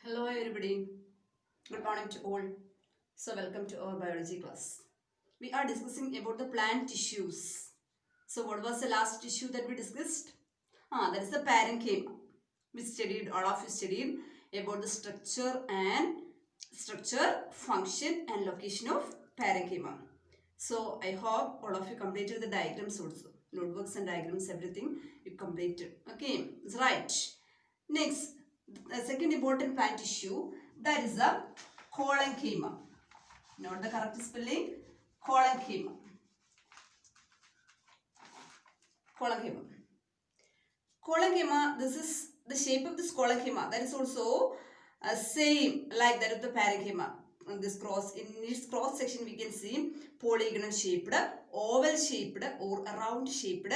Hello everybody, good morning to all. So welcome to our biology class. We are discussing about the plant tissues. So what was the last tissue that we discussed? That is the parenchyma. We studied, all of you studied about the structure, function and location of parenchyma. So I hope all of you completed the diagrams also. Notebooks and diagrams, everything you completed. Okay, that's right. Next, the second important plant tissue, that is the collenchyma. Note the correct spelling, collenchyma. Collenchyma. Collenchyma, this is the shape of this collenchyma. That is also same like that of the parenchyma. In its cross section we can see polygonal shaped, oval shaped or round shaped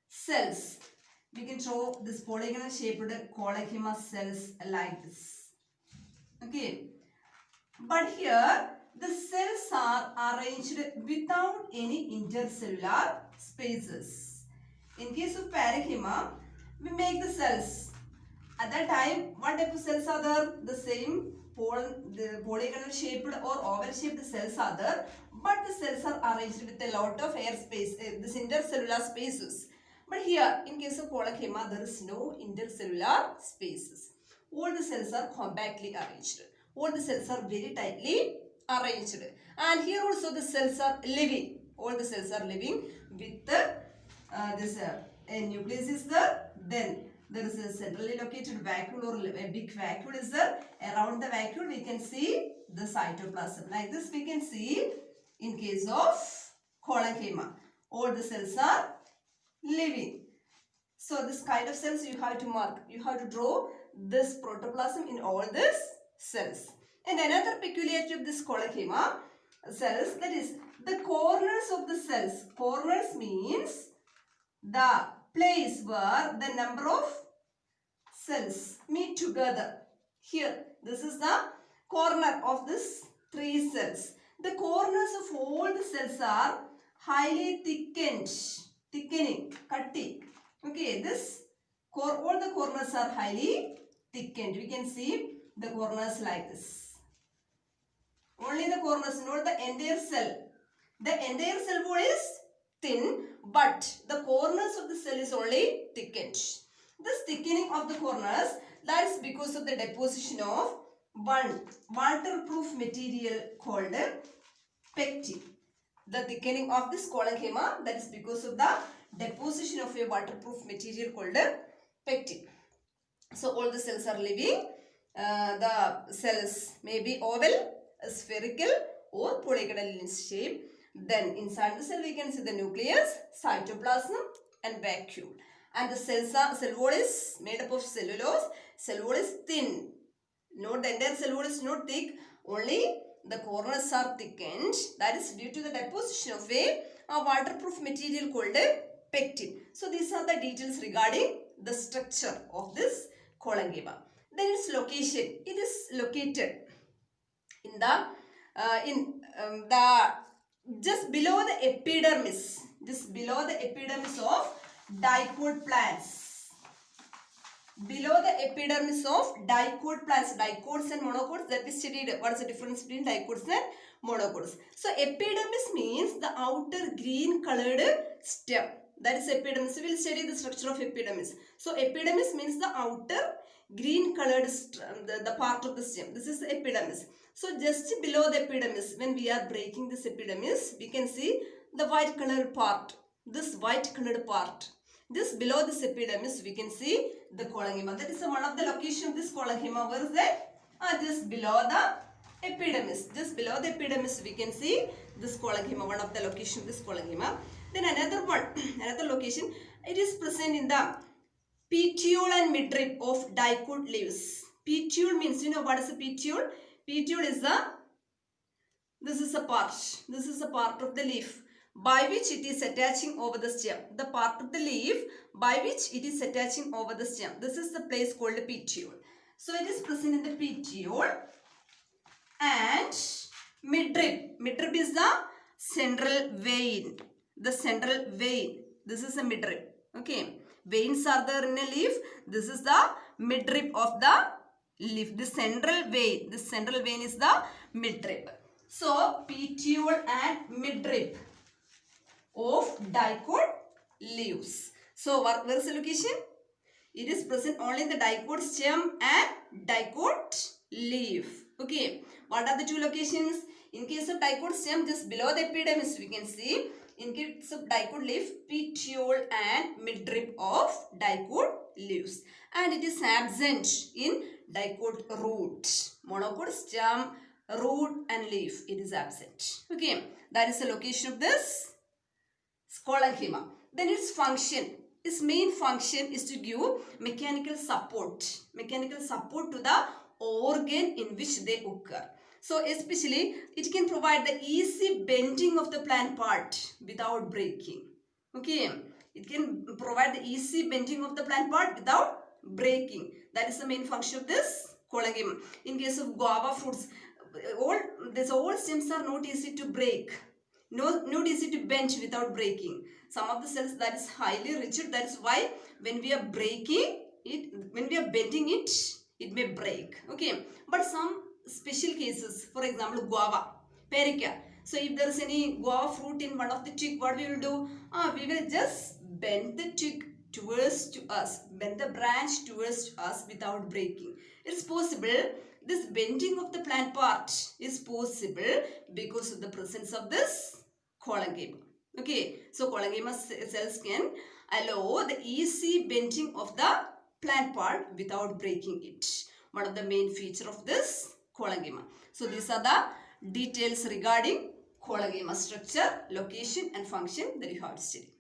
cells. We can draw this polygonal shaped collenchyma cells like this. Okay. But here the cells are arranged without any intercellular spaces. In case of parenchyma, we make the cells. At that time, what type of cells are there? The same the polygonal shaped or oval shaped cells are there, but the cells are arranged with a lot of air space, this intercellular spaces. But here, in case of collenchyma, there is no intercellular spaces. All the cells are compactly arranged. All the cells are very tightly arranged. And here also the cells are living. All the cells are living with this a nucleus is there. Then there is a centrally located vacuole or a big vacuole is there. Around the vacuole we can see the cytoplasm. Like this we can see in case of collenchyma. All the cells are living. So this kind of cells you have to mark. You have to draw this protoplasm in all these cells. And another peculiarity of this collenchyma cells, that is the corners of the cells. Corners means the place where the number of cells meet together. Here, this is the corner of this three cells. The corners of all the cells are highly thickening, cutting. Okay, all the corners are highly thickened. We can see the corners like this. Only the corners, not the entire cell. The entire cell wall is thin, but the corners of the cell is only thickened. This thickening of the corners, that is because of the deposition of one waterproof material called pectin. The thickening of this collenchyma, that is because of the deposition of a waterproof material called pectin. So all the cells are living. The cells may be oval, spherical or polygonal in shape. Then inside the cell we can see the nucleus, cytoplasm and vacuole. And the cell wall is made up of cellulose. Cell wall is thin. Note the entire cell wall is not thick. Only the corners are thickened. That is due to the deposition of a waterproof material called pectin. So these are the details regarding the structure of this collenchyma. Then its location. It is located in the just below the epidermis. Just below the epidermis of dicot plants. Below the epidermis of dicot plants. Dicots and monocots, that we studied. What is the difference between dicots and monocots? So epidermis means the outer green colored stem. That is epidermis. We will study the structure of epidermis. So epidermis means the outer green colored the part of the stem. This is the epidermis. So just below the epidermis, when we are breaking this epidermis, we can see the white colored part. This white colored part. Just below this epidermis, we can see the collenchyma. That is one of the location of this collenchyma. Where is that? Just below the epidermis. Just below the epidermis, we can see this collenchyma. One of the location of this collenchyma. Then another one, another location. It is present in the petiole and midrib of dicot leaves. Petiole means, you know what is a petiole? Petiole is this is a part of the leaf by which it is attaching over the stem. The part of the leaf by which it is attaching over the stem. This is the place called the petiole. So it is present in the petiole and midrib. Midrib is the central vein. The central vein. This is a midrib. Okay. Veins are there in a leaf. This is the midrib of the leaf. The central vein is the midrib. So petiole and midrib of dicot leaves. So where is the location? It is present only in the dicot stem and dicot leaf. Okay. What are the two locations? In case of dicot stem, just below the epidermis, we can see. In case of dicot leaf, petiole and midrib of dicot leaves. And it is absent in dicot root. Monocot stem, root and leaf. It is absent. Okay. That is the location of this sclerenchyma. Then its function. Its main function is to give mechanical support to the organ in which they occur. So especially it can provide the easy bending of the plant part without breaking. Okay, it can provide the easy bending of the plant part without breaking. That is the main function of this sclerenchyma. In case of guava fruits, all stems are not easy to break. Not easy to bend without breaking. Some of the cells that is highly rigid. That is why when we are breaking it, when we are bending it, it may break. Okay. But some special cases, for example, guava, perica. So if there is any guava fruit in one of the twig, what we will do? We will just bend the twig towards to us, bend the branch towards us without breaking. It's possible. This bending of the plant part is possible because of the presence of this sclerenchyma. Okay, so sclerenchyma cells can allow the easy bending of the plant part without breaking it. One of the main feature of this sclerenchyma. So these are the details regarding sclerenchyma structure, location and function that you have to study.